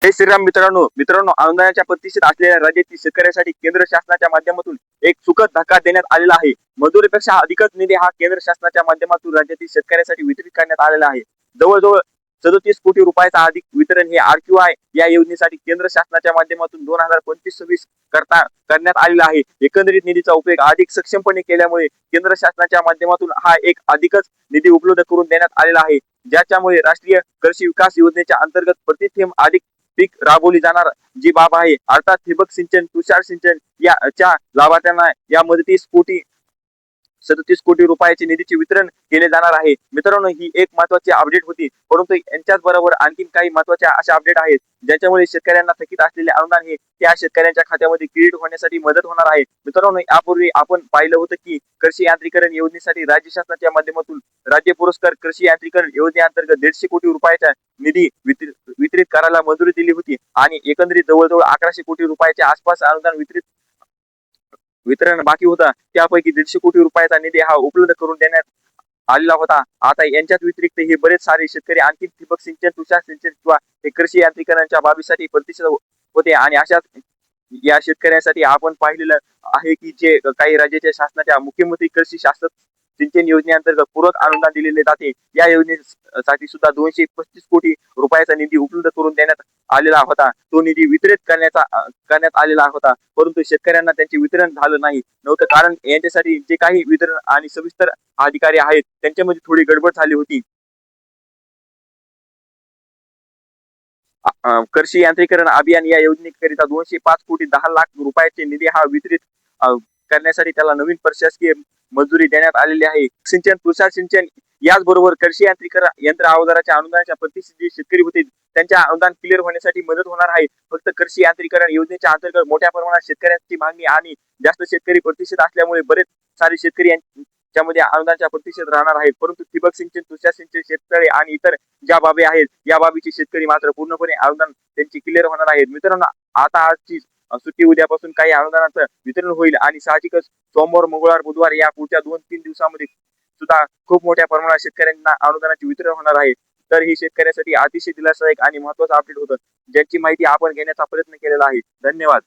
जय श्रीराम मित्रांनो अनुदानाच्या प्रतीक्षेत असलेल्या राज्यातील शेतकऱ्यांसाठी केंद्र शासनाच्या माध्यमातून एक सुखद धक्का देण्यात आलेला आहे। मजुरीपेक्षा अधिकच निधी हा केंद्र शासनाच्या माध्यमातून राज्यातील शेतकऱ्यांसाठी वितरित करण्यात आलेला आहे। जवळजवळ 37 कोटी रुपयाचा अधिक वितरण हे आरक्यूआय या योजनेसाठी केंद्र शासनाच्या माध्यमातून 2025-26 करण्यात आलेला आहे। एकंदरीत निधीचा उपयोग अधिक सक्षमपणे केल्यामुळे केंद्र शासनाच्या माध्यमातून हा एक अधिकच निधी उपलब्ध करून देण्यात आलेला आहे, ज्याच्यामुळे राष्ट्रीय कृषी विकास योजनेच्या अंतर्गत प्रति थेंब अधिक पीक राबवली जाणार जी बाब आहे, अर्थात ठिबक सिंचन, तुषार सिंचन याच्या लाभार्थ्यांना या मदतीस 37 कोटी रुपयाचे निधीचे वितरण केले जाणार आहे। मित्रांनो, ही एक महत्त्वाची अपडेट होती, परंतु यांच्याच बरोबर आणखी काही महत्त्वाच्या अशा अपडेट आहेत ज्याच्यामुळे शेतकऱ्यांना थकीत असलेले अनुदान हे त्या शेतकऱ्यांच्या खात्यामध्ये क्रेडिट होण्यासाठी मदत होणार आहे। मित्रांनो, यापूर्वी आपण पाहिलं होतं की कृषी यांत्रिकरण योजनेसाठी राज्य शासनाच्या माध्यमातून राज्य पुरस्कार कृषी यांत्रिकरण योजनेअंतर्गत 150 कोटी रुपयाचा निधी वितरित करायला मंजुरी दिली होती आणि एकंदरीत जवळजवळ 1100 कोटी रुपयाच्या आसपास अनुदान वितरण बाकी होता। त्यापैकी 150 कोटी रुपयाचा निधी हा उपलब्ध करून देण्यात आलेला होता। आता यांच्यात व्यतिरिक्त हे बरेच सारे शेतकरी आणखी ठिबक सिंचन, तुषार सिंचन किंवा हे कृषी यांत्रिकरणाच्या बाबीसाठी प्रतीक्षित होते आणि अशाच या शेतकऱ्यांसाठी आपण पाहिलेलं आहे की जे काही राज्याच्या शासनाच्या मुख्यमंत्री कृषी शाश्वत सिंचन योजनेअंतर्गत पूरक अनुदान दिलेले जाते। या योजनेसाठी सुद्धा 235 कोटी रुपयाचा निधी उपलब्ध करून देण्यात आलेला होता। तो निधी वितरित करण्यात आलेला होता, परंतु शेतकऱ्यांना त्यांचे वितरण झालं नव्हतं, कारण यांच्यासाठी जे काही वितरण आणि सविस्तर अधिकारी आहेत त्यांच्यामध्ये थोडी गडबड झाली होती। कृषी यांत्रिकरण अभियान या योजनेकरिता 205 कोटी 10 लाख रुपयाचे निधी हा वितरित करण्यासाठी त्याला नवीन प्रशासकीय मंजुरी देण्यात आलेली आहे। सिंचन, तुषार सिंचन याचबरोबर कृषी यांत्रिकरण यंत्र अवजाराच्या अनुदानाच्या प्रतीक्षेत जे शेतकरी होते त्यांच्या अनुदान क्लिअर होण्यासाठी मदत होणार आहे। फक्त कृषी यांत्रिकरण योजनेच्या अंतर्गत मोठ्या प्रमाणात शेतकऱ्यांची मागणी आणि जास्त शेतकरी प्रतीक्षेत असल्यामुळे बरेच सारे शेतकरी त्यामध्ये अनुदानाच्या प्रतीक्षेत राहणार आहेत, परंतु ठिबक सिंचन, तुषार सिंचन शेतकरी आणि इतर ज्या बाबी आहेत या बाबीचे शेतकरी मात्र पूर्णपणे अनुदान त्यांची क्लिअर होणार आहेत। मित्रांनो, आता आजची सुट्टी, उद्यापासून काही अनुदानाचं वितरण होईल आणि साहजिकच सोमवार, मंगळवार, बुधवार या पुढच्या 2-3 दिवसामध्ये सुद्धा खूप मोठ्या प्रमाणात शेतकऱ्यांना अनुदानाचे वितरण होणार आहे। तर ही शेतकऱ्यांसाठी अतिशय दिलासादायक आणि महत्त्वाचं अपडेट होतं, ज्याची माहिती आपण घेण्याचा प्रयत्न केलेला आहे। धन्यवाद।